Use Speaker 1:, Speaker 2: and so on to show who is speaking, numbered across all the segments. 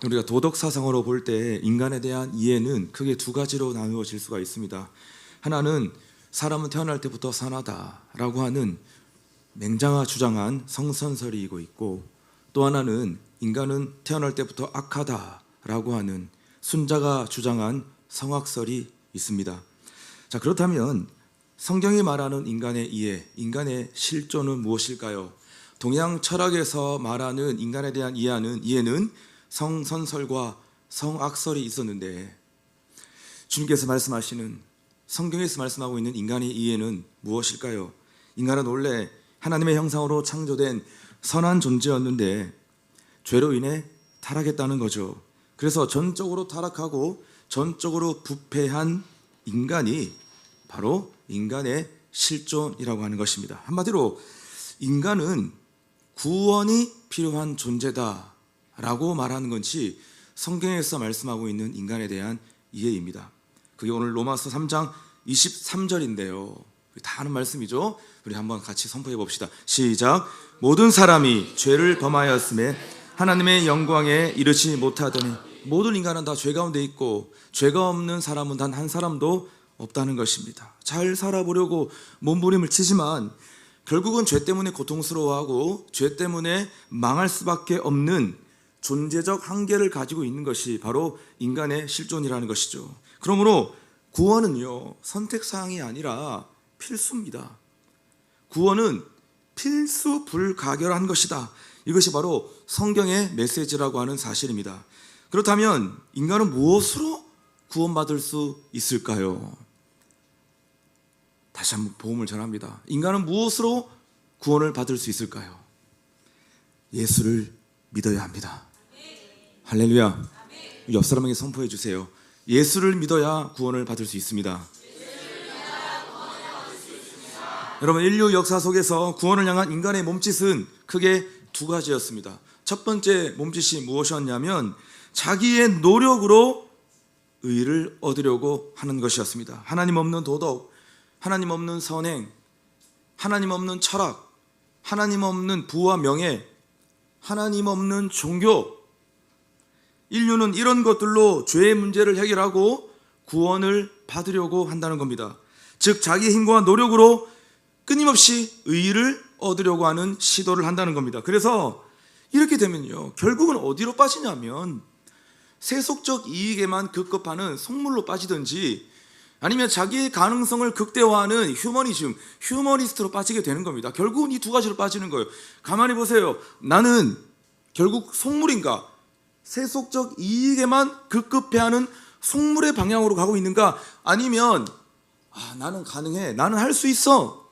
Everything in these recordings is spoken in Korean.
Speaker 1: 우리가 도덕 사상으로 볼 때 인간에 대한 이해는 크게 두 가지로 나누어질 수가 있습니다. 하나는 사람은 태어날 때부터 선하다라고 하는 맹자가 주장한 성선설이고 있고, 또 하나는 인간은 태어날 때부터 악하다라고 하는 순자가 주장한 성악설이 있습니다. 자, 그렇다면 성경이 말하는 인간의 이해, 인간의 실존은 무엇일까요? 동양 철학에서 말하는 인간에 대한 이해는 성선설과 성악설이 있었는데, 주님께서 말씀하시는, 성경에서 말씀하고 있는 인간의 이해는 무엇일까요? 인간은 원래 하나님의 형상으로 창조된 선한 존재였는데 죄로 인해 타락했다는 거죠. 그래서 전적으로 타락하고 전적으로 부패한 인간이 바로 인간의 실존이라고 하는 것입니다. 한마디로 인간은 구원이 필요한 존재다라고 말하는 것이 성경에서 말씀하고 있는 인간에 대한 이해입니다. 그게 오늘 로마서 3장 23절인데요. 다 아는 말씀이죠. 우리 한번 같이 선포해 봅시다. 시작. 모든 사람이 죄를 범하였음에 하나님의 영광에 이르지 못하더니. 모든 인간은 다 죄 가운데 있고 죄가 없는 사람은 단 한 사람도 없다는 것입니다. 잘 살아보려고 몸부림을 치지만 결국은 죄 때문에 고통스러워하고 죄 때문에 망할 수밖에 없는 존재적 한계를 가지고 있는 것이 바로 인간의 실존이라는 것이죠. 그러므로 구원은요, 선택사항이 아니라 필수입니다. 구원은 필수 불가결한 것이다. 이것이 바로 성경의 메시지라고 하는 사실입니다. 그렇다면 인간은 무엇으로 구원받을 수 있을까요? 다시 한번 복음을 전합니다. 인간은 무엇으로 구원을 받을 수 있을까요? 예수를 믿어야 합니다. 할렐루야. 옆 사람에게 선포해 주세요. 예수를 믿어야 구원을 받을 수 있습니다. 여러분, 인류 역사 속에서 구원을 향한 인간의 몸짓은 크게 두 가지였습니다. 첫 번째 몸짓이 무엇이었냐면 자기의 노력으로 의를 얻으려고 하는 것이었습니다. 하나님 없는 도덕, 하나님 없는 선행, 하나님 없는 철학, 하나님 없는 부와 명예, 하나님 없는 종교. 인류는 이런 것들로 죄의 문제를 해결하고 구원을 받으려고 한다는 겁니다. 즉 자기의 힘과 노력으로 끊임없이 의의를 얻으려고 하는 시도를 한다는 겁니다. 그래서 이렇게 되면요, 결국은 어디로 빠지냐면 세속적 이익에만 급급하는 속물로 빠지든지 아니면 자기의 가능성을 극대화하는 휴머니스트로 빠지게 되는 겁니다. 결국은 이 두 가지로 빠지는 거예요. 가만히 보세요. 나는 결국 속물인가? 세속적 이익에만 급급해하는 속물의 방향으로 가고 있는가? 아니면 나는 가능해, 나는 할 수 있어,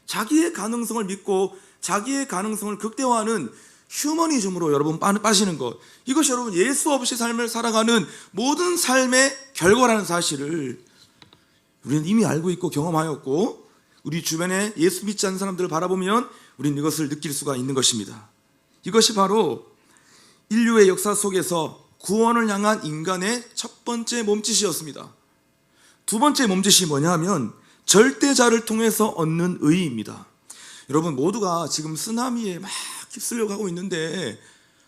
Speaker 1: 자기의 가능성을 믿고 자기의 가능성을 극대화하는 휴머니즘으로 여러분 빠지는 것, 이것이 여러분 예수 없이 삶을 살아가는 모든 삶의 결과라는 사실을 우리는 이미 알고 있고 경험하였고, 우리 주변에 예수 믿지 않는 사람들을 바라보면 우리는 이것을 느낄 수가 있는 것입니다. 이것이 바로 인류의 역사 속에서 구원을 향한 인간의 첫 번째 몸짓이었습니다. 두 번째 몸짓이 뭐냐 하면 절대자를 통해서 얻는 의의입니다. 여러분 모두가 지금 쓰나미에 막 휩쓸려 가고 있는데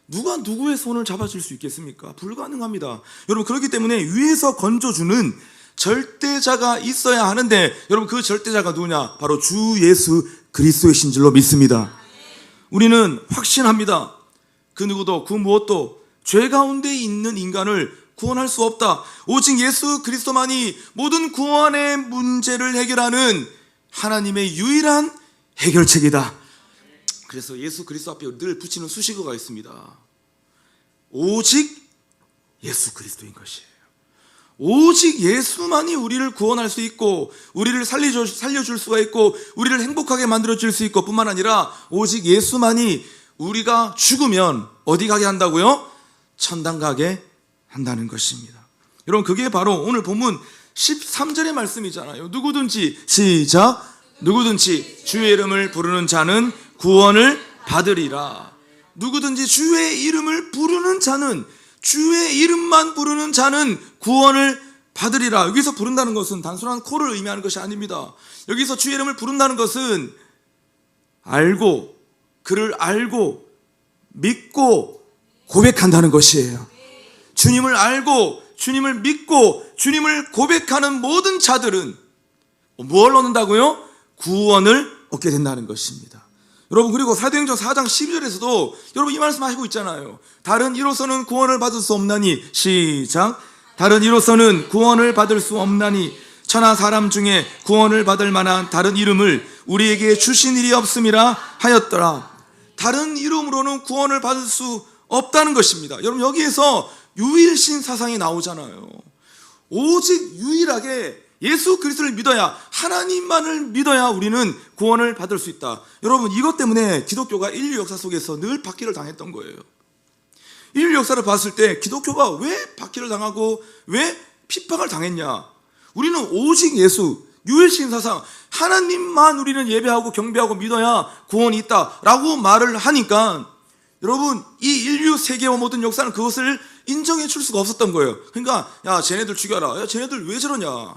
Speaker 1: 누가 누구의 손을 잡아줄 수 있겠습니까? 불가능합니다. 여러분 그렇기 때문에 위에서 건져주는 절대자가 있어야 하는데, 여러분 그 절대자가 누구냐? 바로 주 예수 그리스도이신 줄로 믿습니다. 우리는 확신합니다. 그 누구도 그 무엇도 죄 가운데 있는 인간을 구원할 수 없다. 오직 예수 그리스도만이 모든 구원의 문제를 해결하는 하나님의 유일한 해결책이다. 그래서 예수 그리스도 앞에 늘 붙이는 수식어가 있습니다. 오직 예수 그리스도인 것이에요. 오직 예수만이 우리를 구원할 수 있고 우리를 살려줄 수가 있고 우리를 행복하게 만들어줄 수 있고, 뿐만 아니라 오직 예수만이 우리가 죽으면 어디 가게 한다고요? 천당 가게 한다는 것입니다. 여러분 그게 바로 오늘 본문 13절의 말씀이잖아요. 누구든지, 시작, 누구든지 주의 이름을 부르는 자는 구원을 받으리라. 누구든지 주의 이름을 부르는 자는, 주의 이름만 부르는 자는 구원을 받으리라. 여기서 부른다는 것은 단순한 코를 의미하는 것이 아닙니다. 여기서 주의 이름을 부른다는 것은 알고, 그를 알고 믿고 고백한다는 것이에요. 주님을 알고 주님을 믿고 주님을 고백하는 모든 자들은 뭘 얻는다고요? 구원을 얻게 된다는 것입니다. 여러분, 그리고 사도행전 4장 12절에서도 여러분 이 말씀 하시고 있잖아요. 다른 이로서는 구원을 받을 수 없나니, 시작, 다른 이로서는 구원을 받을 수 없나니 천하 사람 중에 구원을 받을 만한 다른 이름을 우리에게 주신 일이 없음이라 하였더라. 다른 이름으로는 구원을 받을 수 없다는 것입니다. 여러분, 여기에서 유일신 사상이 나오잖아요. 오직 유일하게 예수 그리스도를 믿어야, 하나님만을 믿어야 우리는 구원을 받을 수 있다. 여러분, 이것 때문에 기독교가 인류 역사 속에서 늘 박해를 당했던 거예요. 인류 역사를 봤을 때 기독교가 왜 박해를 당하고 왜 핍박을 당했냐? 우리는 오직 예수, 유일신 사상, 하나님만 우리는 예배하고 경배하고 믿어야 구원이 있다라고 말을 하니까, 여러분, 이 인류 세계와 모든 역사는 그것을 인정해 줄 수가 없었던 거예요. 그러니까 야, 쟤네들 죽여라. 야, 쟤네들 왜 저러냐?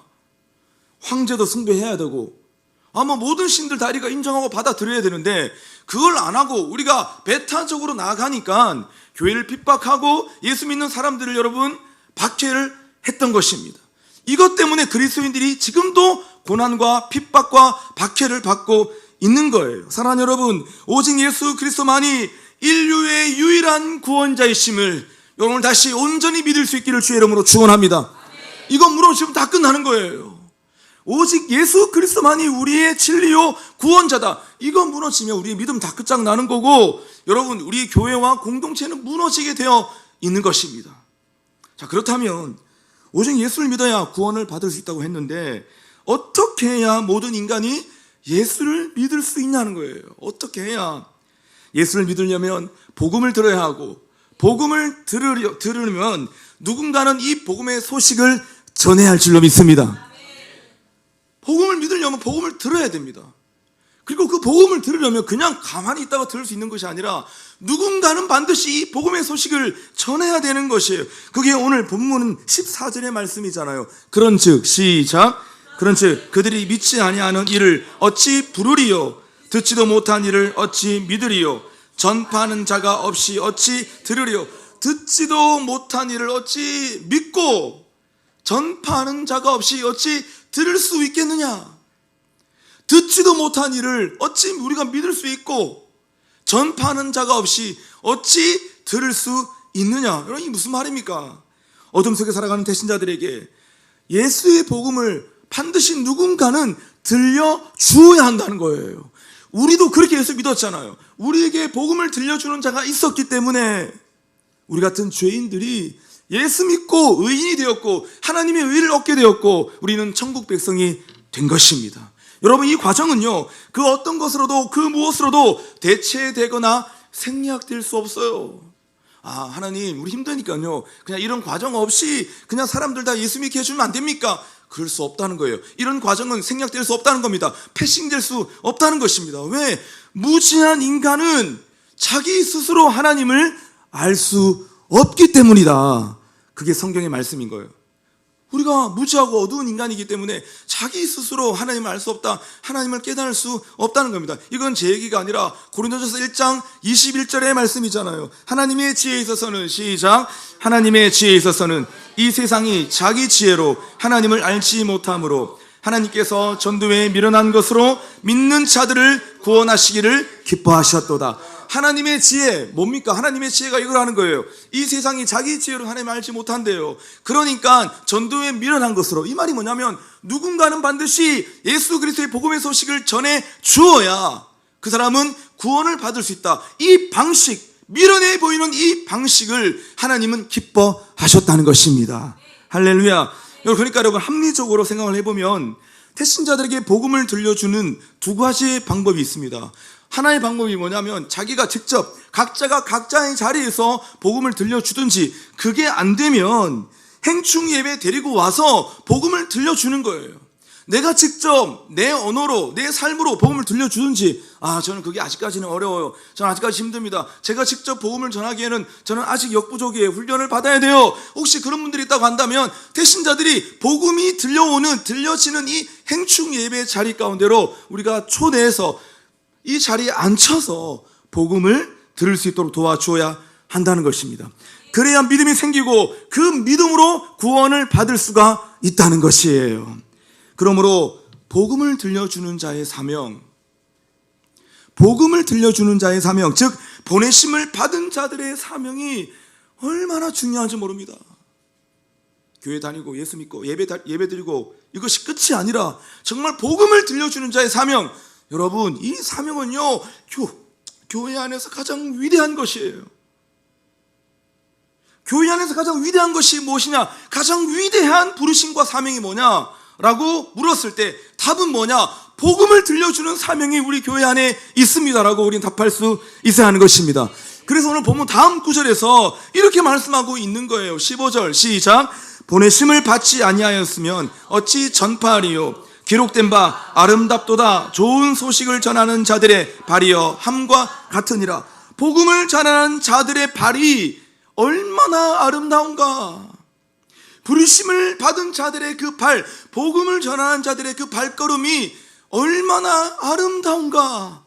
Speaker 1: 황제도 숭배해야 되고 아마 모든 신들 다 우리가 인정하고 받아들여야 되는데, 그걸 안 하고 우리가 배타적으로 나아가니까 교회를 핍박하고 예수 믿는 사람들을 여러분 박해를 했던 것입니다. 이것 때문에 그리스도인들이 지금도 고난과 핍박과 박해를 받고 있는 거예요. 사랑하는 여러분, 오직 예수 그리스도만이 인류의 유일한 구원자이심을 여러분 다시 온전히 믿을 수 있기를 주의 이름으로 축원합니다. 이건 물론 지금 다 끝나는 거예요. 오직 예수 그리스도만이 우리의 진리요 구원자다. 이건 무너지면 우리의 믿음 다 끝장나는 거고, 여러분, 우리 교회와 공동체는 무너지게 되어 있는 것입니다. 자, 그렇다면 오직 예수를 믿어야 구원을 받을 수 있다고 했는데, 어떻게 해야 모든 인간이 예수를 믿을 수 있냐는 거예요. 어떻게 해야? 예수를 믿으려면 복음을 들어야 하고, 복음을 들으려면 누군가는 이 복음의 소식을 전해야 할 줄로 믿습니다. 복음을 믿으려면 복음을 들어야 됩니다. 그리고 그 복음을 들으려면 그냥 가만히 있다가 들을 수 있는 것이 아니라 누군가는 반드시 이 복음의 소식을 전해야 되는 것이에요. 그게 오늘 본문 14절의 말씀이잖아요. 그런즉, 시작, 그런즉 그들이 믿지 아니하는 이를 어찌 부르리요? 듣지도 못한 이를 어찌 믿으리요? 전파하는 자가 없이 어찌 들으리요? 듣지도 못한 이를 어찌 믿고 전파하는 자가 없이 어찌 들을 수 있겠느냐? 듣지도 못한 일을 어찌 우리가 믿을 수 있고 전파하는 자가 없이 어찌 들을 수 있느냐? 여러분, 이게 무슨 말입니까? 어둠 속에 살아가는 대신자들에게 예수의 복음을 반드시 누군가는 들려주어야 한다는 거예요. 우리도 그렇게 예수 믿었잖아요. 우리에게 복음을 들려주는 자가 있었기 때문에 우리 같은 죄인들이 예수 믿고 의인이 되었고 하나님의 의를 얻게 되었고 우리는 천국 백성이 된 것입니다. 여러분, 이 과정은요, 그 어떤 것으로도 그 무엇으로도 대체되거나 생략될 수 없어요. 아, 하나님, 우리 힘드니까요, 그냥 이런 과정 없이 그냥 사람들 다 예수 믿게 해주면 안 됩니까? 그럴 수 없다는 거예요. 이런 과정은 생략될 수 없다는 겁니다. 패싱될 수 없다는 것입니다. 왜? 무지한 인간은 자기 스스로 하나님을 알 수 없기 때문이다. 그게 성경의 말씀인 거예요. 우리가 무지하고 어두운 인간이기 때문에 자기 스스로 하나님을 알 수 없다, 하나님을 깨달을 수 없다는 겁니다. 이건 제 얘기가 아니라 고린도전서 1장 21절의 말씀이잖아요. 하나님의 지혜에 있어서는, 시작, 하나님의 지혜에 있어서는 이 세상이 자기 지혜로 하나님을 알지 못함으로 하나님께서 전도에 미련한 것으로 믿는 자들을 구원하시기를 기뻐하셨도다. 하나님의 지혜, 뭡니까? 하나님의 지혜가 이걸 하는 거예요. 이 세상이 자기 지혜로 하나님을 알지 못한대요. 그러니까 전도에 미련한 것으로, 이 말이 뭐냐면 누군가는 반드시 예수 그리스도의 복음의 소식을 전해 주어야 그 사람은 구원을 받을 수 있다. 이 방식, 미련해 보이는 이 방식을 하나님은 기뻐하셨다는 것입니다. 할렐루야. 그러니까 여러분, 합리적으로 생각을 해보면 태신자들에게 복음을 들려주는 두 가지의 방법이 있습니다. 하나의 방법이 뭐냐면 자기가 직접 각자가 각자의 자리에서 복음을 들려주든지, 그게 안 되면 행충 예배 데리고 와서 복음을 들려주는 거예요. 내가 직접 내 언어로, 내 삶으로 복음을 들려주든지, 아, 저는 그게 아직까지는 어려워요. 저는 아직까지 힘듭니다. 제가 직접 복음을 전하기에는 저는 아직 역부족이에요. 훈련을 받아야 돼요. 혹시 그런 분들이 있다고 한다면 태신자들이 복음이 들려지는 이 행충 예배 자리 가운데로 우리가 초대해서 이 자리에 앉혀서 복음을 들을 수 있도록 도와주어야 한다는 것입니다. 그래야 믿음이 생기고 그 믿음으로 구원을 받을 수가 있다는 것이에요. 그러므로 복음을 들려주는 자의 사명, 복음을 들려주는 자의 사명, 즉 보내심을 받은 자들의 사명이 얼마나 중요한지 모릅니다. 교회 다니고 예수 믿고 예배 드리고 이것이 끝이 아니라 정말 복음을 들려주는 자의 사명, 여러분 이 사명은요 교회 안에서 가장 위대한 것이에요. 교회 안에서 가장 위대한 것이 무엇이냐, 가장 위대한 부르심과 사명이 뭐냐라고 물었을 때 답은 뭐냐, 복음을 들려주는 사명이 우리 교회 안에 있습니다라고 우리는 답할 수 있어야 하는 것입니다. 그래서 오늘 보면 다음 구절에서 이렇게 말씀하고 있는 거예요. 15절 시작. 보내심을 받지 아니하였으면 어찌 전파하리요. 기록된 바 아름답도다 좋은 소식을 전하는 자들의 발이여 함과 같으니라. 복음을 전하는 자들의 발이 얼마나 아름다운가. 부르심을 받은 자들의 그 발, 복음을 전하는 자들의 그 발걸음이 얼마나 아름다운가.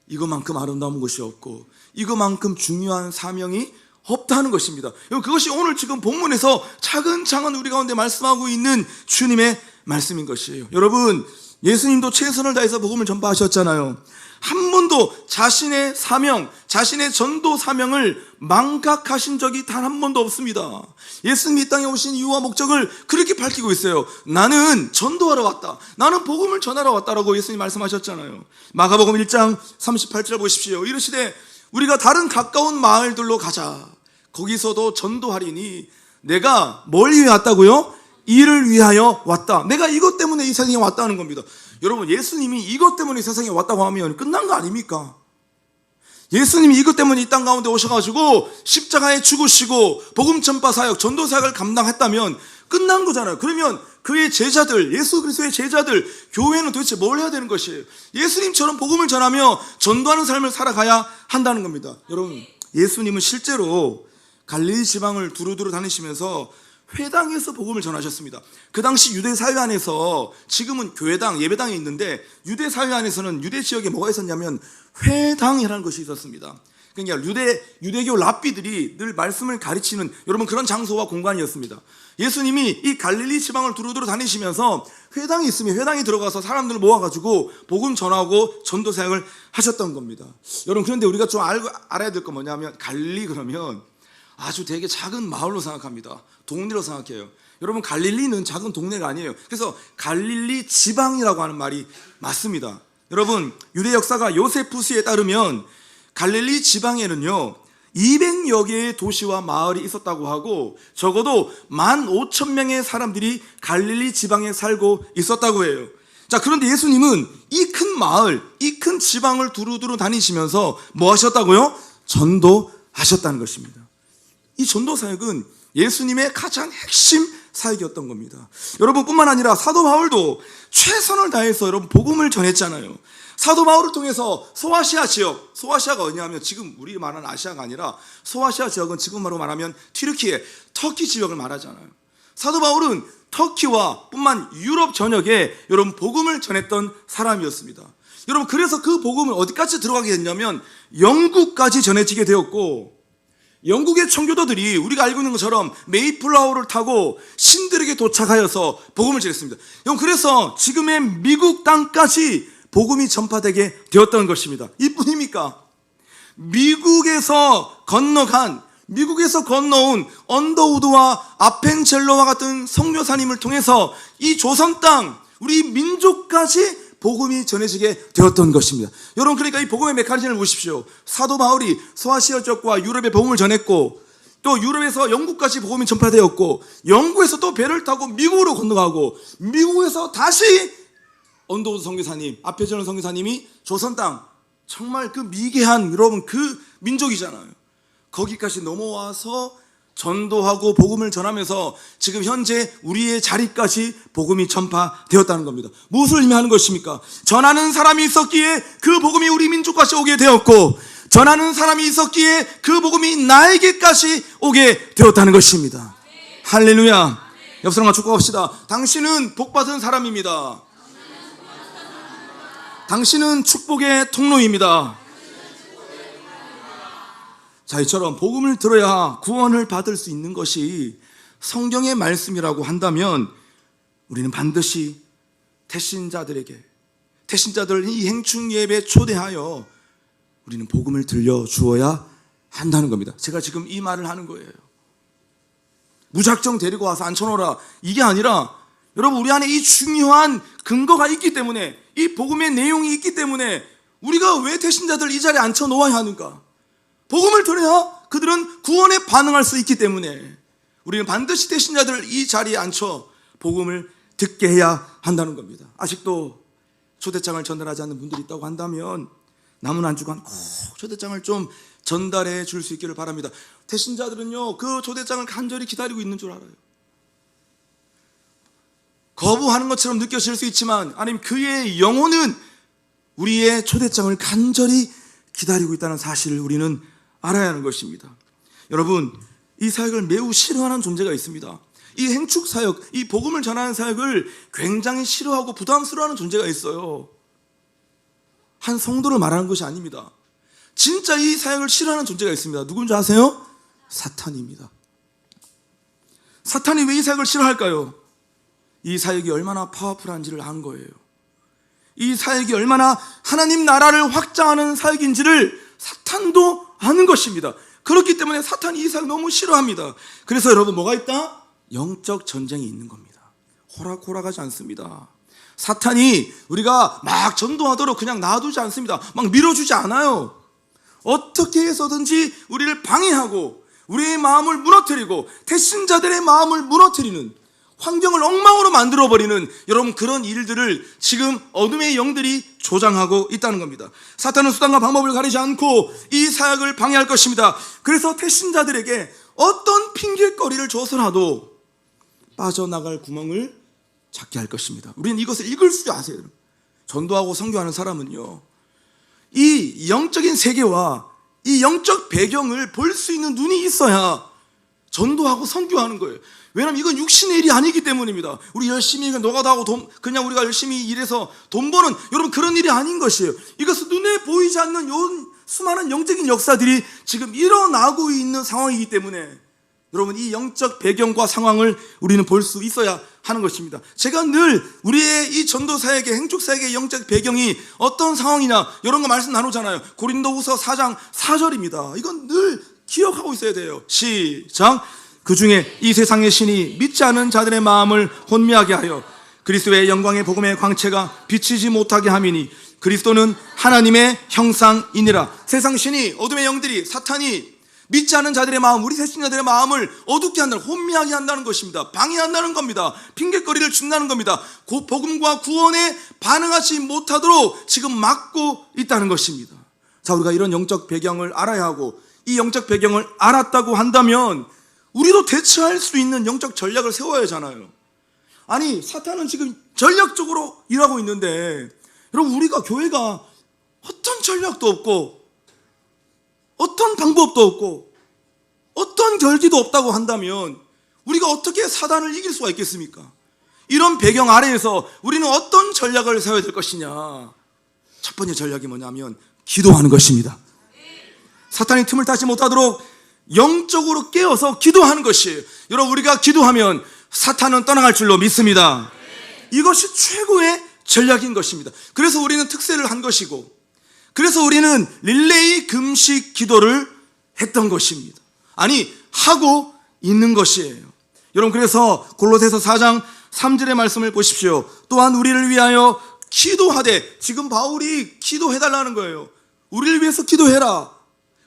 Speaker 1: 이것만큼 아름다운 것이 없고 이것만큼 중요한 사명이 없다는 것입니다. 그것이 오늘 지금 본문에서 차근차근 우리 가운데 말씀하고 있는 주님의 말씀인 것이에요. 여러분, 예수님도 최선을 다해서 복음을 전파하셨잖아요. 한 번도 자신의 사명, 자신의 전도 사명을 망각하신 적이 단 한 번도 없습니다. 예수님이 이 땅에 오신 이유와 목적을 그렇게 밝히고 있어요. 나는 전도하러 왔다, 나는 복음을 전하러 왔다라고 예수님이 말씀하셨잖아요. 마가복음 1장 38절 보십시오. 이르시되 우리가 다른 가까운 마을들로 가자. 거기서도 전도하리니 내가 뭘 위해 왔다고요? 이를 위하여 왔다. 내가 이것 때문에 이 세상에 왔다는 겁니다. 여러분, 예수님이 이것 때문에 이 세상에 왔다고 하면 끝난 거 아닙니까? 예수님이 이것 때문에 이 땅 가운데 오셔가지고 십자가에 죽으시고 복음 전파 사역, 전도 사역을 감당했다면 끝난 거잖아요. 그러면 그의 제자들, 예수 그리스도의 제자들, 교회는 도대체 뭘 해야 되는 것이에요? 예수님처럼 복음을 전하며 전도하는 삶을 살아가야 한다는 겁니다. 여러분, 예수님은 실제로 갈릴리 지방을 두루두루 다니시면서 회당에서 복음을 전하셨습니다. 그 당시 유대 사회 안에서, 지금은 교회당, 예배당이 있는데 유대 사회 안에서는 유대 지역에 뭐가 있었냐면 회당이라는 것이 있었습니다. 그러니까 유대교 랍비들이 늘 말씀을 가르치는 여러분 그런 장소와 공간이었습니다. 예수님이 이 갈릴리 지방을 두루두루 다니시면서 회당이 있으면 회당에 들어가서 사람들을 모아가지고 복음 전하고 전도 사역을 하셨던 겁니다. 여러분, 그런데 우리가 좀 알아야 될 건 뭐냐면 갈릴리 그러면 아주 되게 작은 마을로 생각합니다. 동네로 생각해요. 여러분, 갈릴리는 작은 동네가 아니에요. 그래서 갈릴리 지방이라고 하는 말이 맞습니다. 여러분, 유대 역사가 요세푸스에 따르면 갈릴리 지방에는요 200여 개의 도시와 마을이 있었다고 하고 적어도 15,000명의 사람들이 갈릴리 지방에 살고 있었다고 해요. 자, 그런데 예수님은 이 큰 마을, 이 큰 지방을 두루두루 다니시면서 뭐 하셨다고요? 전도하셨다는 것입니다. 이 전도 사역은 예수님의 가장 핵심 사역이었던 겁니다. 여러분, 뿐만 아니라 사도 바울도 최선을 다해서 여러분 복음을 전했잖아요. 사도 바울을 통해서 소아시아 지역, 소아시아가 어디냐면 지금 우리 말하는 아시아가 아니라 소아시아 지역은 지금으로 말하면 튀르키예, 터키 지역을 말하잖아요. 사도 바울은 터키와 뿐만 유럽 전역에 여러분 복음을 전했던 사람이었습니다. 여러분, 그래서 그 복음을 어디까지 들어가게 됐냐면 영국까지 전해지게 되었고, 영국의 청교도들이 우리가 알고 있는 것처럼 메이플라워를 타고 신들에게 도착하여서 복음을 전했습니다. 그래서 지금의 미국 땅까지 복음이 전파되게 되었던 것입니다. 이뿐입니까? 미국에서 건너온 언더우드와 아펜젤러와 같은 선교사님을 통해서 이 조선 땅, 우리 민족까지 복음이 전해지게 되었던 것입니다. 여러분, 그러니까 이 복음의 메커니즘을 보십시오. 사도 바울이 소아시아 지역과 유럽에 복음을 전했고, 또 유럽에서 영국까지 복음이 전파되었고, 영국에서 또 배를 타고 미국으로 건너가고, 미국에서 다시 언더우드 선교사님, 아펜젤러 선교사님이 조선 땅, 정말 그 미개한 여러분 그 민족이잖아요. 거기까지 넘어와서 전도하고 복음을 전하면서 지금 현재 우리의 자리까지 복음이 전파되었다는 겁니다. 무엇을 의미하는 것입니까? 전하는 사람이 있었기에 그 복음이 우리 민족까지 오게 되었고, 전하는 사람이 있었기에 그 복음이 나에게까지 오게 되었다는 것입니다. 할렐루야. 옆 사람과 축복합시다. 당신은 복받은 사람입니다. 당신은 축복의 통로입니다. 자, 이처럼 복음을 들어야 구원을 받을 수 있는 것이 성경의 말씀이라고 한다면 우리는 반드시 태신자들 이 행충 예배에 초대하여 우리는 복음을 들려주어야 한다는 겁니다. 제가 지금 이 말을 하는 거예요. 무작정 데리고 와서 앉혀놓으라, 이게 아니라 여러분, 우리 안에 이 중요한 근거가 있기 때문에, 이 복음의 내용이 있기 때문에 우리가 왜 태신자들 이 자리에 앉혀놓아야 하는가? 복음을 들어야 그들은 구원에 반응할 수 있기 때문에 우리는 반드시 태신자들을 이 자리에 앉혀 복음을 듣게 해야 한다는 겁니다. 아직도 초대장을 전달하지 않는 분들이 있다고 한다면 남은 한 주간 꼭 초대장을 좀 전달해 줄 수 있기를 바랍니다. 태신자들은요, 그 초대장을 간절히 기다리고 있는 줄 알아요. 거부하는 것처럼 느껴질 수 있지만, 아니면 그의 영혼은 우리의 초대장을 간절히 기다리고 있다는 사실을 우리는 알아야 하는 것입니다. 여러분, 이 사역을 매우 싫어하는 존재가 있습니다. 이 행축 사역, 이 복음을 전하는 사역을 굉장히 싫어하고 부담스러워하는 존재가 있어요. 한 성도를 말하는 것이 아닙니다. 진짜 이 사역을 싫어하는 존재가 있습니다. 누군지 아세요? 사탄입니다. 사탄이 왜 이 사역을 싫어할까요? 이 사역이 얼마나 파워풀한지를 안 거예요. 이 사역이 얼마나 하나님 나라를 확장하는 사역인지를 사탄도 아는 것입니다. 그렇기 때문에 사탄이 이 사역 너무 싫어합니다. 그래서 여러분, 뭐가 있다? 영적 전쟁이 있는 겁니다. 호락호락하지 않습니다. 사탄이 우리가 막 전도하도록 그냥 놔두지 않습니다. 막 밀어주지 않아요. 어떻게 해서든지 우리를 방해하고 우리의 마음을 무너뜨리고 태신자들의 마음을 무너뜨리는, 환경을 엉망으로 만들어버리는, 여러분, 그런 일들을 지금 어둠의 영들이 조장하고 있다는 겁니다. 사탄은 수단과 방법을 가리지 않고 이 사역을 방해할 것입니다. 그래서 태신자들에게 어떤 핑계거리를 줘서라도 빠져나갈 구멍을 찾게 할 것입니다. 우리는 이것을 읽을 줄 아세요. 전도하고 선교하는 사람은요, 이 영적인 세계와 이 영적 배경을 볼 수 있는 눈이 있어야 전도하고 선교하는 거예요. 왜냐하면 이건 육신의 일이 아니기 때문입니다. 우리 열심히 노가다하고 그냥 우리가 열심히 일해서 돈 버는, 여러분, 그런 일이 아닌 것이에요. 이것은 눈에 보이지 않는 수많은 영적인 역사들이 지금 일어나고 있는 상황이기 때문에 여러분, 이 영적 배경과 상황을 우리는 볼 수 있어야 하는 것입니다. 제가 늘 우리의 이 전도 사역의, 행축 사역의 영적 배경이 어떤 상황이냐, 이런 거 말씀 나누잖아요. 고린도후서 4장 4절입니다. 이건 늘 기억하고 있어야 돼요. 시작. 그 중에 이 세상의 신이 믿지 않은 자들의 마음을 혼미하게 하여 그리스도의 영광의 복음의 광채가 비치지 못하게 함이니, 그리스도는 하나님의 형상이니라. 세상 신이, 어둠의 영들이, 사탄이 믿지 않는 자들의 마음, 우리 태신자들의 마음을 어둡게 한다는, 혼미하게 한다는 것입니다. 방해한다는 겁니다. 핑계거리를 준다는 겁니다. 복음과 구원에 반응하지 못하도록 지금 막고 있다는 것입니다. 자, 우리가 이런 영적 배경을 알아야 하고, 이 영적 배경을 알았다고 한다면 우리도 대처할 수 있는 영적 전략을 세워야 하잖아요. 아니, 사탄은 지금 전략적으로 일하고 있는데, 여러분, 우리가 교회가 어떤 전략도 없고 어떤 방법도 없고 어떤 결기도 없다고 한다면 우리가 어떻게 사단을 이길 수가 있겠습니까? 이런 배경 아래에서 우리는 어떤 전략을 세워야 될 것이냐? 첫 번째 전략이 뭐냐면 기도하는 것입니다. 사탄이 틈을 타지 못하도록 영적으로 깨어서 기도하는 것이에요. 여러분, 우리가 기도하면 사탄은 떠나갈 줄로 믿습니다. 이것이 최고의 전략인 것입니다. 그래서 우리는 특세를 한 것이고, 그래서 우리는 릴레이 금식 기도를 했던 것입니다. 아니, 하고 있는 것이에요. 여러분, 그래서 골로새서 4장 3절의 말씀을 보십시오. 또한 우리를 위하여 기도하되, 지금 바울이 기도해달라는 거예요. 우리를 위해서 기도해라.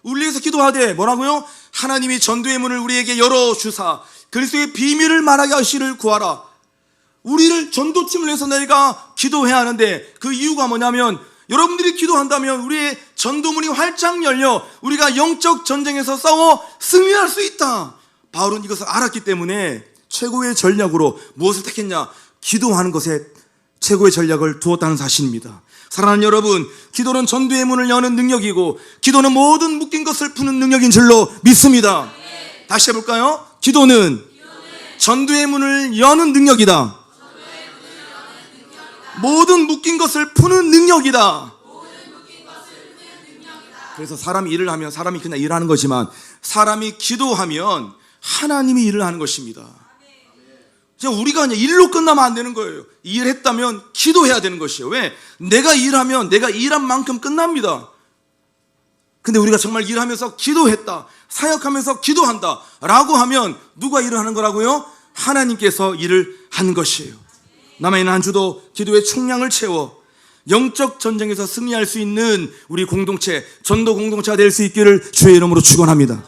Speaker 1: 우리를 위해서 기도하되 뭐라고요? 하나님이 전도의 문을 우리에게 열어주사 그리스도의 비밀을 말하게 하시를 구하라. 우리를, 전도팀을 위해서 너희가 기도해야 하는데, 그 이유가 뭐냐면, 여러분들이 기도한다면 우리의 전도문이 활짝 열려 우리가 영적 전쟁에서 싸워 승리할 수 있다. 바울은 이것을 알았기 때문에 최고의 전략으로 무엇을 택했냐? 기도하는 것에 최고의 전략을 두었다는 사실입니다. 사랑하는 여러분, 기도는 전도의 문을 여는 능력이고, 기도는 모든 묶인 것을 푸는 능력인 줄로 믿습니다. 다시 해볼까요? 기도는 전도의 문을 여는 능력이다. 모든 묶인 것을 푸는 능력이다. 그래서 사람이 일을 하면 사람이 그냥 일하는 거지만 사람이 기도하면 하나님이 일을 하는 것입니다. 우리가 그냥 일로 끝나면 안 되는 거예요. 일했다면 기도해야 되는 것이에요. 왜? 내가 일하면 내가 일한 만큼 끝납니다. 근데 우리가 정말 일하면서 기도했다, 사역하면서 기도한다 라고 하면 누가 일을 하는 거라고요? 하나님께서 일을 하는 것이에요. 남아있는 한 주도 기도의 총량을 채워 영적 전쟁에서 승리할 수 있는 우리 공동체, 전도 공동체가 될 수 있기를 주의 이름으로 축원합니다.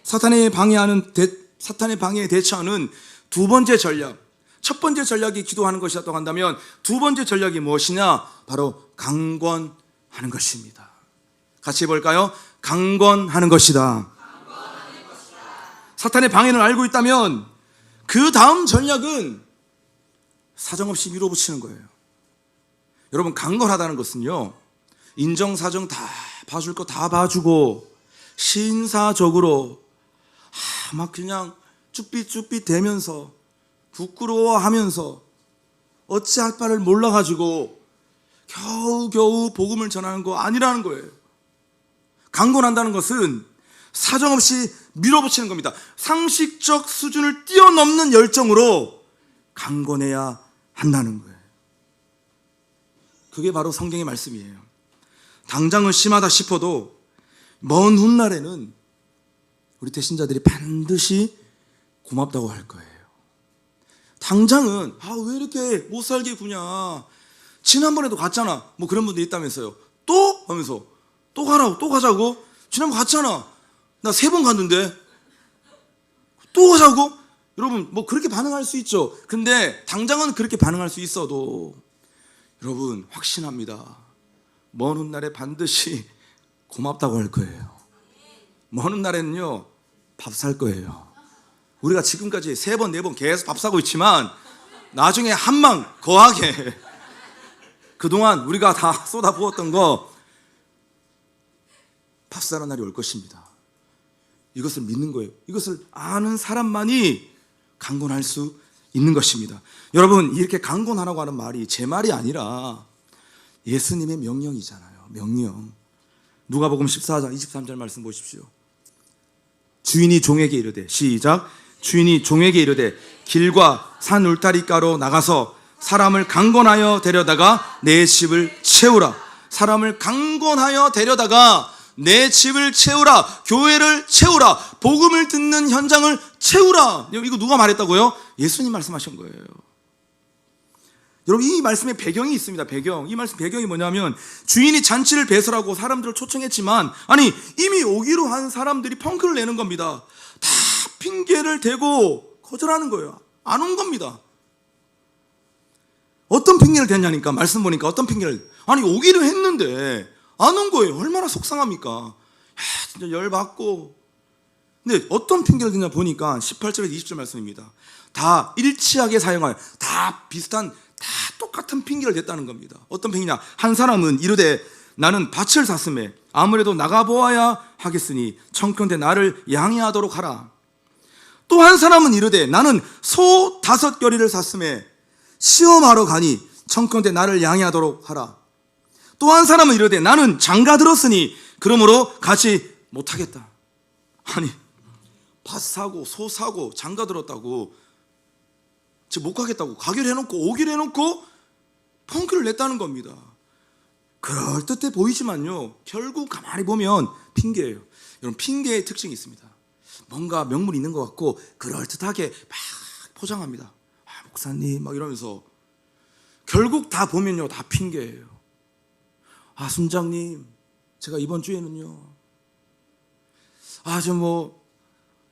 Speaker 1: 사탄의 방해에 대처하는 두 번째 전략, 첫 번째 전략이 기도하는 것이라고 한다면 두 번째 전략이 무엇이냐? 바로 강권하는 것입니다. 같이 해볼까요? 강권하는 것이다. 사탄의 방해를 알고 있다면 그 다음 전략은 사정없이 밀어붙이는 거예요. 여러분, 강건하다는 것은요, 인정사정 다 봐줄 거 다 봐주고 신사적으로 막 그냥 쭈삣쭈삣 대면서 부끄러워하면서 어찌할 바를 몰라가지고 겨우겨우 복음을 전하는 거 아니라는 거예요. 강권한다는 것은 사정없이 밀어붙이는 겁니다. 상식적 수준을 뛰어넘는 열정으로 강권해야 한다는 거예요. 그게 바로 성경의 말씀이에요. 당장은 심하다 싶어도 먼 훗날에는 우리 대신자들이 반드시 고맙다고 할 거예요. 당장은 왜 이렇게 못 살게 구냐, 지난번에도 갔잖아, 뭐 그런 분들이 있다면서요. 또? 하면서 또 가라고, 또 가자고? 지난번 갔잖아, 나 3번 갔는데 또 가자고? 여러분, 뭐 그렇게 반응할 수 있죠. 근데 당장은 그렇게 반응할 수 있어도 여러분, 확신합니다. 먼 훗날에 반드시 고맙다고 할 거예요. 먼 훗날에는요, 밥 살 거예요. 우리가 지금까지 3번, 4번 계속 밥 사고 있지만 나중에 한망 거하게 그동안 우리가 다 쏟아부었던 거 밥 사는 날이 올 것입니다. 이것을 믿는 거예요. 이것을 아는 사람만이 강권할 수 있는 것입니다. 여러분, 이렇게 강권하라고 하는 말이 제 말이 아니라 예수님의 명령이잖아요. 명령. 누가복음 14장 23절 말씀 보십시오. 주인이 종에게 이르되, 시작. 주인이 종에게 이르되 길과 산 울타리가로 나가서 사람을 강권하여 데려다가 내 집을 채우라. 사람을 강권하여 데려다가 내 집을 채우라. 교회를 채우라. 복음을 듣는 현장을 채우라. 이거 누가 말했다고요? 예수님 말씀하신 거예요. 여러분, 이 말씀의 배경이 있습니다. 배경. 이 말씀 배경이 뭐냐면 주인이 잔치를 배설하고 사람들을 초청했지만 이미 오기로 한 사람들이 펑크를 내는 겁니다. 다 핑계를 대고 거절하는 거예요. 안 온 겁니다. 어떤 핑계를 대냐니까, 말씀 보니까 어떤 핑계를, 오기로 했는데 안 온 거예요. 얼마나 속상합니까? 진짜 열받고. 근데 어떤 핑계를 대냐 보니까 18절에서 20절 말씀입니다. 다 일치하게 사용하여 다 비슷한, 다 똑같은 핑계를 댔다는 겁니다. 어떤 핑계냐? 한 사람은 이르되 나는 밭을 샀음에 아무래도 나가보아야 하겠으니 청컨대 나를 양해하도록 하라. 또 한 사람은 이르되 나는 소 5겨리를 샀음에 시험하러 가니 청컨대 나를 양해하도록 하라. 또 한 사람은 이르되 나는 장가 들었으니 그러므로 같이 못하겠다. 밭 사고 소 사고 장가 들었다고 못 가겠다고 가기로 해놓고 오기로 해놓고 펑크를 냈다는 겁니다. 그럴듯해 보이지만요, 결국 가만히 보면 핑계예요. 여러분, 핑계의 특징이 있습니다. 뭔가 명분이 있는 것 같고 그럴듯하게 막 포장합니다. 목사님 막 이러면서 결국 다 보면요, 다 핑계예요. 순장님, 제가 이번 주에는요,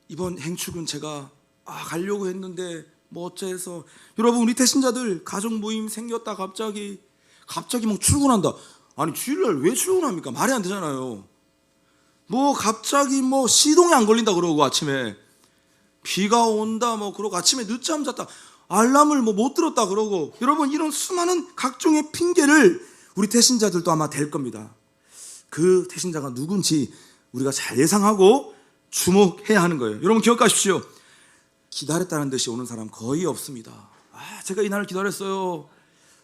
Speaker 1: 이번 행축은 제가 가려고 했는데 어째서. 여러분, 우리 태신자들 가족 모임 생겼다 갑자기 막 출근한다. 주일날 왜 출근합니까? 말이 안 되잖아요. 갑자기 시동이 안 걸린다 그러고 아침에 비가 온다 그러고 아침에 늦잠 잤다, 알람을 못 들었다 그러고. 여러분, 이런 수많은 각종의 핑계를 우리 태신자들도 아마 댈 겁니다. 그 태신자가 누군지 우리가 잘 예상하고 주목해야 하는 거예요. 여러분, 기억하십시오. 기다렸다는 듯이 오는 사람 거의 없습니다. 제가 이 날을 기다렸어요.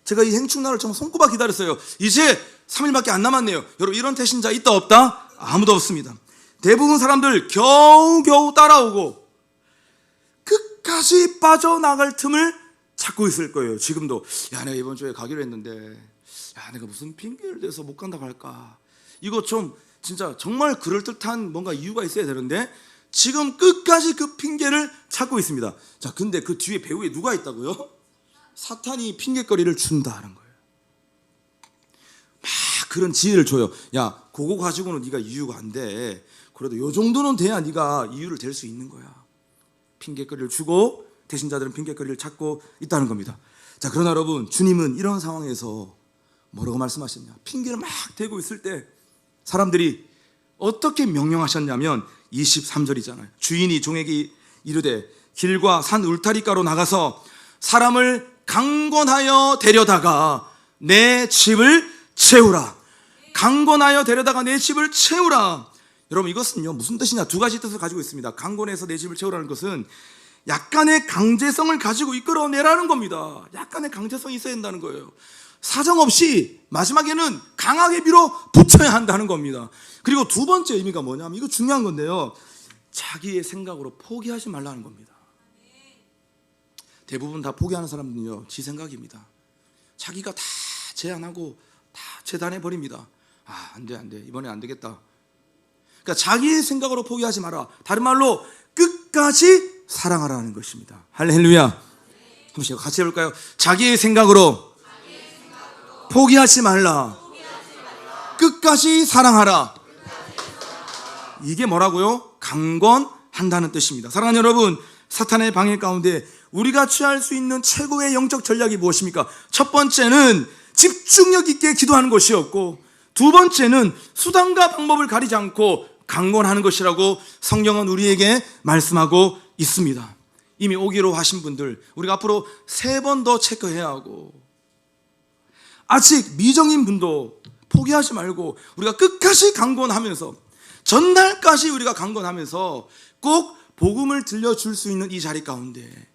Speaker 1: 제가 이 행축날을 정말 손꼽아 기다렸어요. 이제 3일밖에 안 남았네요. 여러분, 이런 태신자 있다 없다? 아무도 없습니다. 대부분 사람들 겨우겨우 따라오고 끝까지 빠져나갈 틈을 찾고 있을 거예요. 지금도 야, 내가 이번 주에 가기로 했는데 야, 내가 무슨 핑계를 대서 못 간다고 할까? 이거 좀 진짜 정말 그럴듯한 뭔가 이유가 있어야 되는데 지금 끝까지 그 핑계를 찾고 있습니다. 자, 근데 그 뒤에 배후에 누가 있다고요? 사탄이 핑계거리를 준다는 거예요. 막 그런 지혜를 줘요. 야, 그거 가지고는 네가 이유가 안 돼. 그래도 요 정도는 돼야 네가 이유를 댈 수 있는 거야. 핑계거리를 주고 대신자들은 핑계거리를 찾고 있다는 겁니다. 자, 그러나 여러분, 주님은 이런 상황에서 뭐라고 말씀하셨냐? 핑계를 막 대고 있을 때 사람들이 어떻게 명령하셨냐면 23절이잖아요. 주인이 종에게 이르되 길과 산 울타리가로 나가서 사람을 강권하여 데려다가 내 집을 채우라. 강권하여 데려다가 내 집을 채우라. 여러분, 이것은요 무슨 뜻이냐? 두 가지 뜻을 가지고 있습니다. 강권해서 내 집을 채우라는 것은 약간의 강제성을 가지고 이끌어내라는 겁니다. 약간의 강제성이 있어야 된다는 거예요. 사정없이 마지막에는 강하게 밀어붙여야 한다는 겁니다. 그리고 두 번째 의미가 뭐냐면 이거 중요한 건데요, 자기의 생각으로 포기하지 말라는 겁니다. 대부분 다 포기하는 사람들은요 지 생각입니다. 자기가 다 제안하고 다 재단해버립니다. 아, 안돼 이번에 안 되겠다. 그러니까 자기의 생각으로 포기하지 마라. 다른 말로 끝까지 사랑하라는 것입니다. 할렐루야. 한 번씩 같이 해볼까요? 자기의 생각으로 포기하지 말라. 끝까지 사랑하라. 이게 뭐라고요? 강권한다는 뜻입니다. 사랑하는 여러분, 사탄의 방해 가운데 우리가 취할 수 있는 최고의 영적 전략이 무엇입니까? 첫 번째는 집중력 있게 기도하는 것이었고, 두 번째는 수단과 방법을 가리지 않고 강권하는 것이라고 성경은 우리에게 말씀하고 있습니다. 이미 오기로 하신 분들, 우리가 앞으로 3번 더 체크해야 하고, 아직 미정인 분도 포기하지 말고 우리가 끝까지 강권하면서, 전날까지 우리가 강권하면서 꼭 복음을 들려줄 수 있는 이 자리 가운데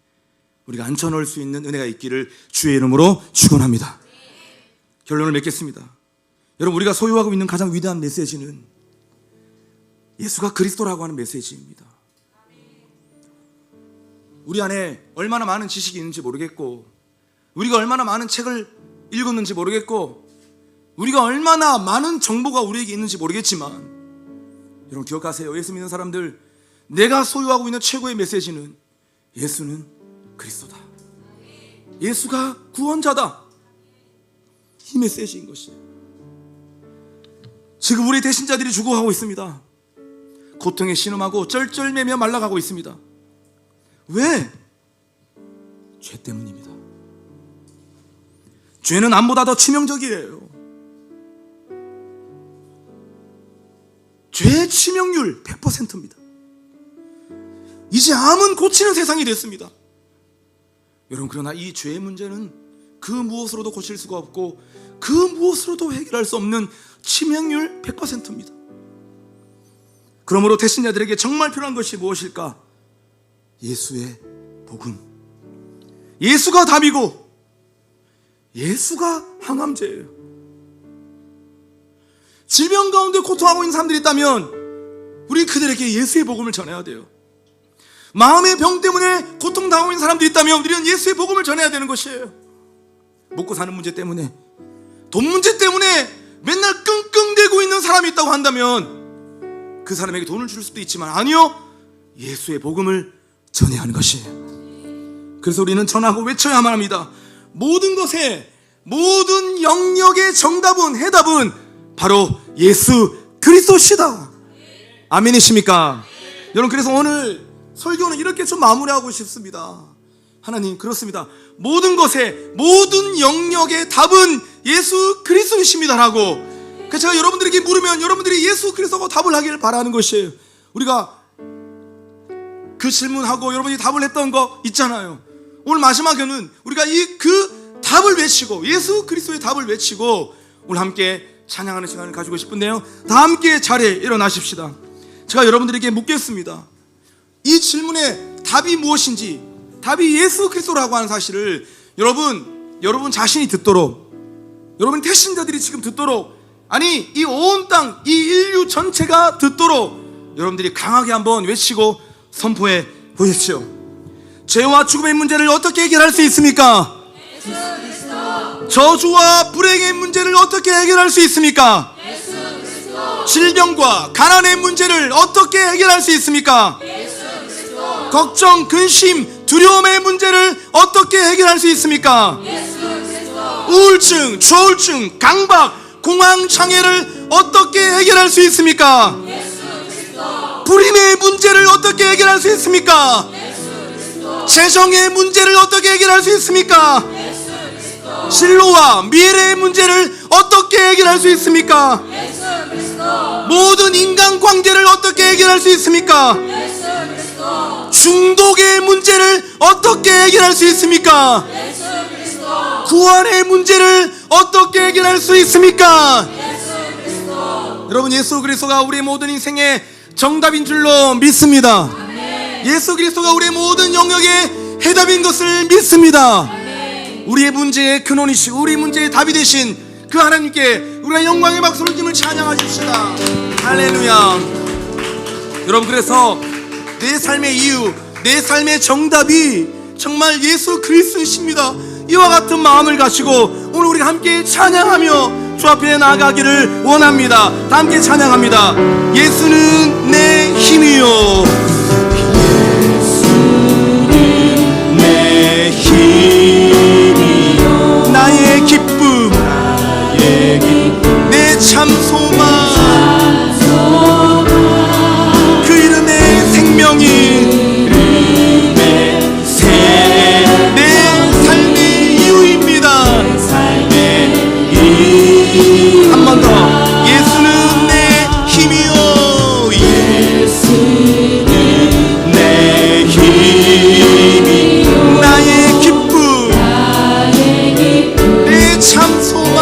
Speaker 1: 우리가 앉혀놓을 수 있는 은혜가 있기를 주의 이름으로 축원합니다. 결론을 맺겠습니다. 여러분, 우리가 소유하고 있는 가장 위대한 메시지는 예수가 그리스도라고 하는 메시지입니다. 우리 안에 얼마나 많은 지식이 있는지 모르겠고, 우리가 얼마나 많은 책을 읽었는지 모르겠고, 우리가 얼마나 많은 정보가 우리에게 있는지 모르겠지만, 여러분 기억하세요. 예수 믿는 사람들, 내가 소유하고 있는 최고의 메시지는 예수는 그리스도다. 예수가 구원자다. 이 메시지인 것이에요. 지금 우리 대신자들이 죽어가고 있습니다. 고통에 신음하고 쩔쩔매며 말라가고 있습니다. 왜? 죄 때문입니다. 죄는 암보다 더 치명적이에요. 죄의 치명률 100%입니다. 이제 암은 고치는 세상이 됐습니다. 여러분, 그러나 이 죄의 문제는 그 무엇으로도 고칠 수가 없고 그 무엇으로도 해결할 수 없는 치명률 100%입니다. 그러므로 대신자들에게 정말 필요한 것이 무엇일까? 예수의 복음. 예수가 답이고 예수가 항암제예요. 질병 가운데 고통하고 있는 사람들이 있다면 우리 그들에게 예수의 복음을 전해야 돼요. 마음의 병 때문에 고통당하고 있는 사람들이 있다면 우리는 예수의 복음을 전해야 되는 것이에요. 먹고 사는 문제 때문에, 돈 문제 때문에 맨날 끙끙대고 있는 사람이 있다고 한다면 그 사람에게 돈을 줄 수도 있지만, 아니요, 예수의 복음을 전해야 하는 것이에요. 그래서 우리는 전하고 외쳐야만 합니다. 모든 것에, 모든 영역의 정답은, 해답은 바로 예수 그리스도시다. 아멘이십니까? 여러분, 그래서 오늘 설교는 이렇게 좀 마무리하고 싶습니다. 하나님, 그렇습니다. 모든 것에, 모든 영역의 답은 예수 그리스도이십니다라고. 그래서 제가 여러분들에게 물으면 여러분들이 예수 그리스도가 답을 하기를 바라는 것이에요. 우리가 그 질문하고 여러분이 답을 했던 거 있잖아요. 오늘 마지막에는 우리가 그 답을 외치고, 예수 그리스도의 답을 외치고 오늘 함께 찬양하는 시간을 가지고 싶은데요, 다 함께 자리에 일어나십시다. 제가 여러분들에게 묻겠습니다. 이 질문의 답이 무엇인지, 답이 예수 그리스도라고 하는 사실을 여러분 자신이 듣도록, 여러분 태신자들이 지금 듣도록 아니 이 온 땅, 이 인류 전체가 듣도록 여러분들이 강하게 한번 외치고 선포해 보십시오. 죄와 죽음의 문제를 어떻게 해결할 수 있습니까? 저주와 불행의 문제를 어떻게 해결할 수 있습니까? 질병과 가난의 문제를 어떻게 해결할 수 있습니까? 걱정, 근심, 두려움의 문제를 어떻게 해결할 수 있습니까? 우울증, 조울증, 강박, 공황 장애를 어떻게 해결할 수 있습니까? 불임의 문제를 어떻게 해결할 수 있습니까? 재정의 문제를 어떻게 해결할 수 있습니까? 진로와 미래의 문제를 어떻게 해결할 수 있습니까? 모든 인간관계를 어떻게 해결할 수 있습니까? 중독의 문제를 어떻게 해결할 수 있습니까? 구원의 문제를 어떻게 해결할 수 있습니까? 여러분, 예수 그리스도가 우리의 모든 인생의 정답인 줄로 믿습니다. 예수 그리스도가 우리의 모든 영역의 해답인 것을 믿습니다. 우리의 문제의 근원이시고 우리 문제의 답이 되신 그 하나님께 우리가 영광의 박수를 주며 찬양하십시다. 할렐루야. 여러분, 그래서 내 삶의 이유, 내 삶의 정답이 정말 예수 그리스도이십니다. 이와 같은 마음을 가지고 오늘 우리가 함께 찬양하며 주 앞에 나아가기를 원합니다. 다 함께 찬양합니다. 예수는 내 힘이요, 예수는 내 힘이요, 나의 기쁨, 내 참 소망, 그 이름의 생명이 한 번 더. 예수는 내 힘이요, 예수는 내 힘이요, 나의 기쁨, 내 참 소망,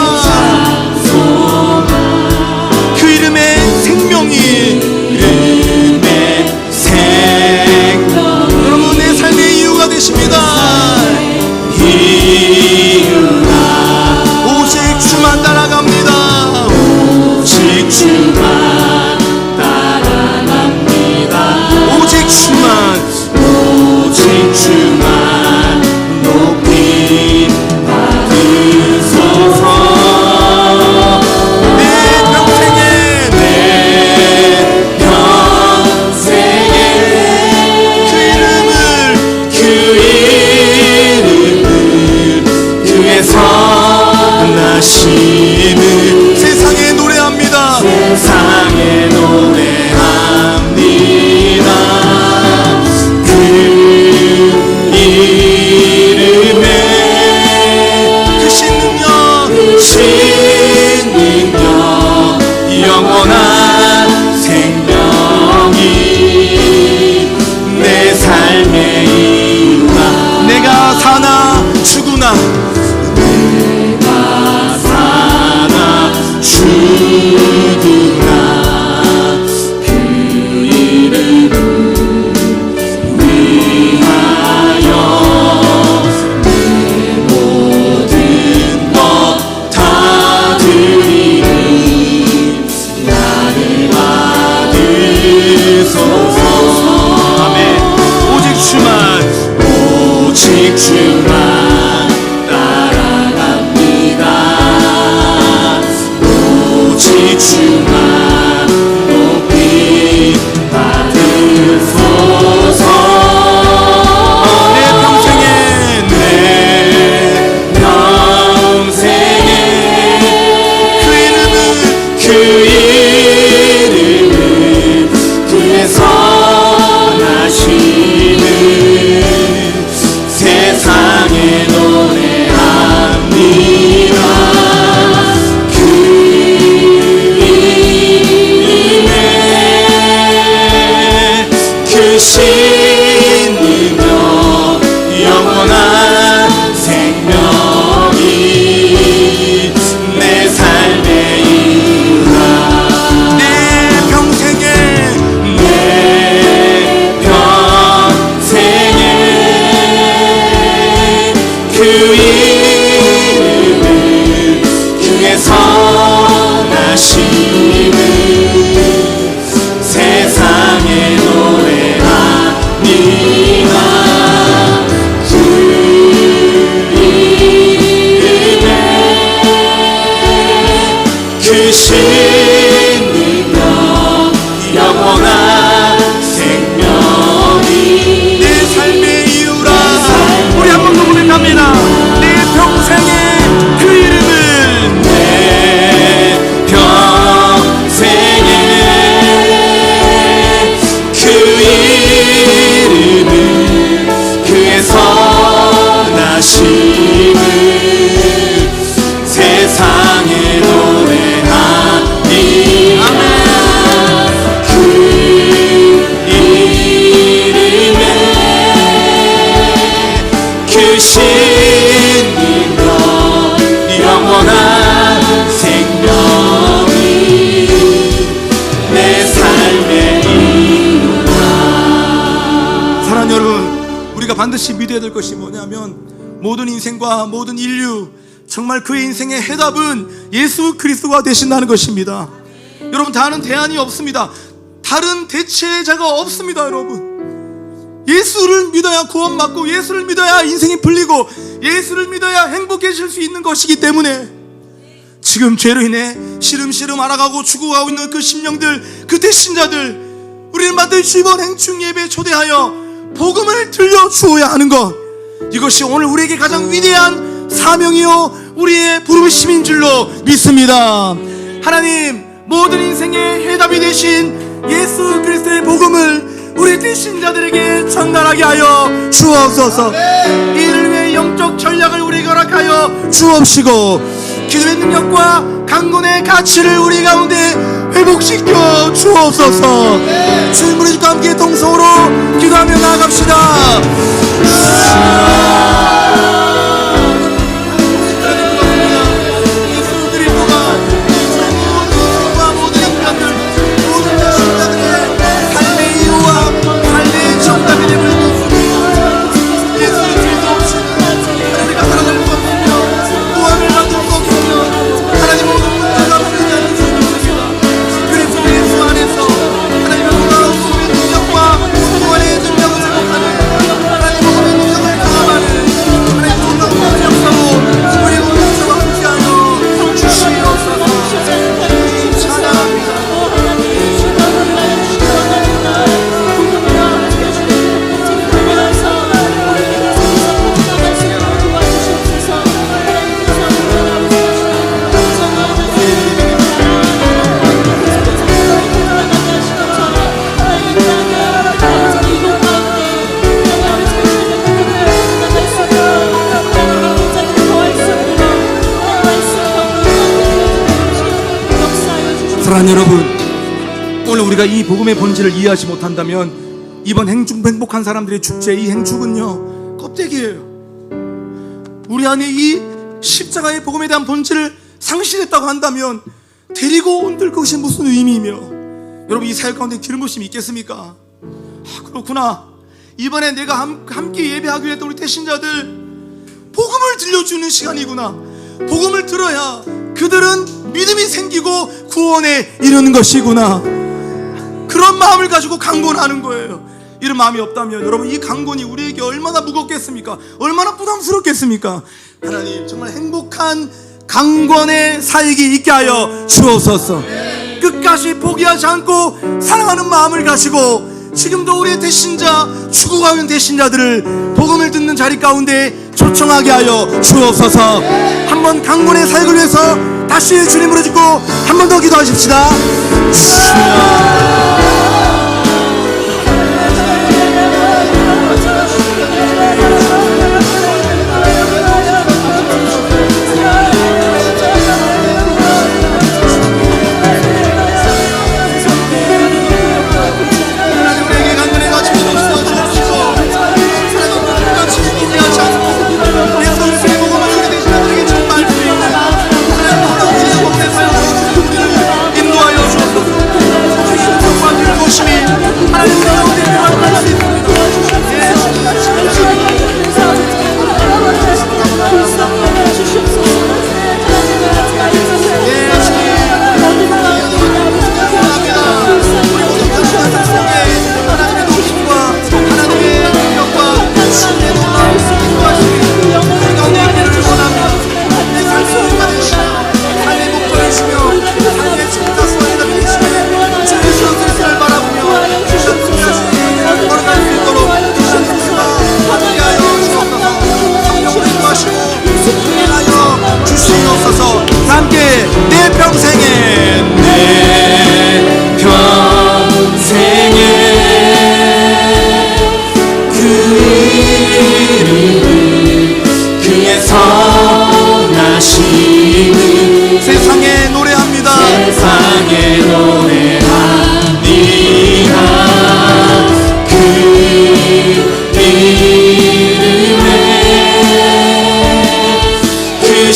Speaker 1: 그 이름의 생명이, 여러분, 내 삶의 이유가 되십니다. 오직 주만 따라갑니다. 오직 주만 따라갑니다. 오직 주만, 오직 주만 높이 받으소서. 내 평생에, 내 평생에 그 이름을, 그 이름을 그에서 나시는 세상에 노래합니다. 세상에 노래합니다. 그 이름에 크신 능력, 크신 능력, 영원한 생명이 내 삶의 이유가. 내가 사나 죽으나, 죽으나 그 이름을 위하여 내 모든 것 다 드리는 나를 받으소서. 아멘. 오직 주만, 오직 주만 오직 주만 높이 받으소서. 내 평생에, 내 평생에 그 이름을, 그 이름을 그에서 나시는 세상에 노래합니다. 크신 능력, 영원한 생명이 내 삶의 이유라. 내 평생에, 내 평생에 그 이름을 그에서 나시 신님과 영원한 생명이 내 삶의 이유다. 사랑하는 여러분, 우리가 반드시 믿어야 될 것이 뭐냐면 모든 인생과 모든 인류, 정말 그의 인생의 해답은 예수 그리스도가 되신다는 것입니다. 여러분, 다른 대안이 없습니다. 다른 대체자가 없습니다. 여러분, 예수를 믿어야 구원받고, 예수를 믿어야 인생이 풀리고, 예수를 믿어야 행복해질 수 있는 것이기 때문에 지금 죄로 인해 시름시름 알아가고 죽어가고 있는 그 심령들, 그 대신자들, 우리는 반드시 이번 행충 예배에 초대하여 복음을 들려주어야 하는 것, 이것이 오늘 우리에게 가장 위대한 사명이요 우리의 부르심인 줄로 믿습니다. 하나님, 모든 인생의 해답이 되신 예수 그리스도의 복음을 우리 대신자들에게 전달하게 하여 주옵소서. 이를 위해 영적 전략을 우리에게 허락하여 주옵시고, 기도의 능력과 강군의 가치를 우리 가운데 회복시켜 주옵소서. 주님으로 주과 함께 동성으로 기도하며 나아갑시다. 사랑하는 여러분, 오늘 우리가 이 복음의 본질을 이해하지 못한다면 이번 행복한 사람들의 축제, 이 행축은요 껍데기예요. 우리 안에 이 십자가의 복음에 대한 본질을 상실했다고 한다면 데리고 온들 것이 무슨 의미이며, 여러분, 이 사역 가운데 기름 부심이 있겠습니까? 그렇구나, 이번에 내가 함께 예배하기로 했던 우리 대신자들 복음을 들려주는 시간이구나. 복음을 들어야 그들은 믿음이 생기고 구원에 이르는 것이구나. 그런 마음을 가지고 강권하는 거예요. 이런 마음이 없다면 여러분, 이 강권이 우리에게 얼마나 무겁겠습니까? 얼마나 부담스럽겠습니까? 하나님, 정말 행복한 강권의 사역이 있게 하여 주옵소서. 끝까지 포기하지 않고 사랑하는 마음을 가지고 지금도 우리의 대신자, 죽어가는 대신자들을 복음을 듣는 자리 가운데 초청하게 하여 주옵소서. 한번 강권의 사역을 위해서 다시 주님으로 짓고 한 번 더 기도하십시다.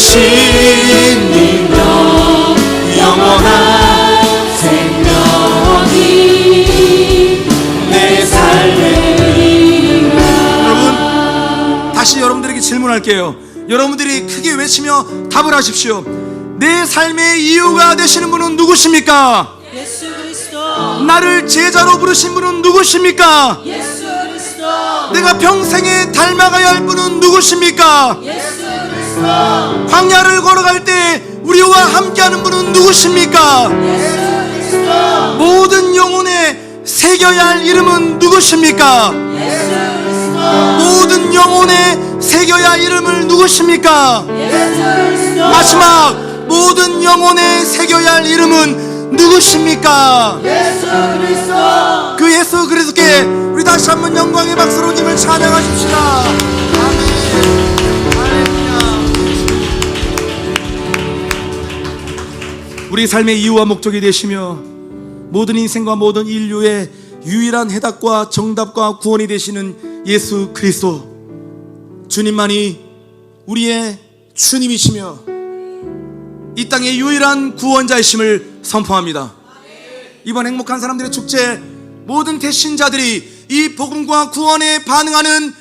Speaker 1: 신님여 영원한 생명이 내 삶의 이유라. 여러분, 다시 여러분들에게 질문할게요. 여러분들이 크게 외치며 답을 하십시오. 내 삶의 이유가 되시는 분은 누구십니까?
Speaker 2: 예수 그리스도.
Speaker 1: 나를 제자로 부르신 분은 누구십니까?
Speaker 2: 예수 그리스도.
Speaker 1: 내가 평생에 닮아가야 할 분은 누구십니까?
Speaker 2: 예수 그리스도.
Speaker 1: 광야를 걸어갈 때 우리와 함께하는 분은 누구십니까?
Speaker 2: 예수 그리스도.
Speaker 1: 모든 영혼에 새겨야 할 이름은 누구십니까?
Speaker 2: 예수 그리스도.
Speaker 1: 모든 영혼에 새겨야 할 이름을 누구십니까?
Speaker 2: 예수 그리스도.
Speaker 1: 마지막 모든 영혼에 새겨야 할 이름은 누구십니까?
Speaker 2: 예수 그리스도.
Speaker 1: 그 예수 그리스도께 우리 다시 한번 영광의 박수로 님을 찬양하십시다. 아멘. 할렐루야. 우리 삶의 이유와 목적이 되시며 모든 인생과 모든 인류의 유일한 해답과 정답과 구원이 되시는 예수 그리스도, 주님만이 우리의 주님이시며 이 땅의 유일한 구원자이심을 선포합니다. 이번 행복한 사람들의 축제, 모든 대신자들이 이 복음과 구원에 반응하는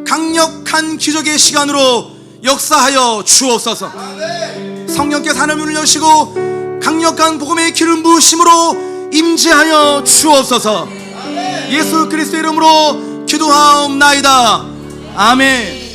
Speaker 1: 강력한 기적의 시간으로 역사하여 주옵소서. 성령께서 하늘 문을 여시고 강력한 복음의 기름 부으심으로 임재하여 주옵소서. 예수 그리스도 이름으로 기도하옵나이다. 아멘.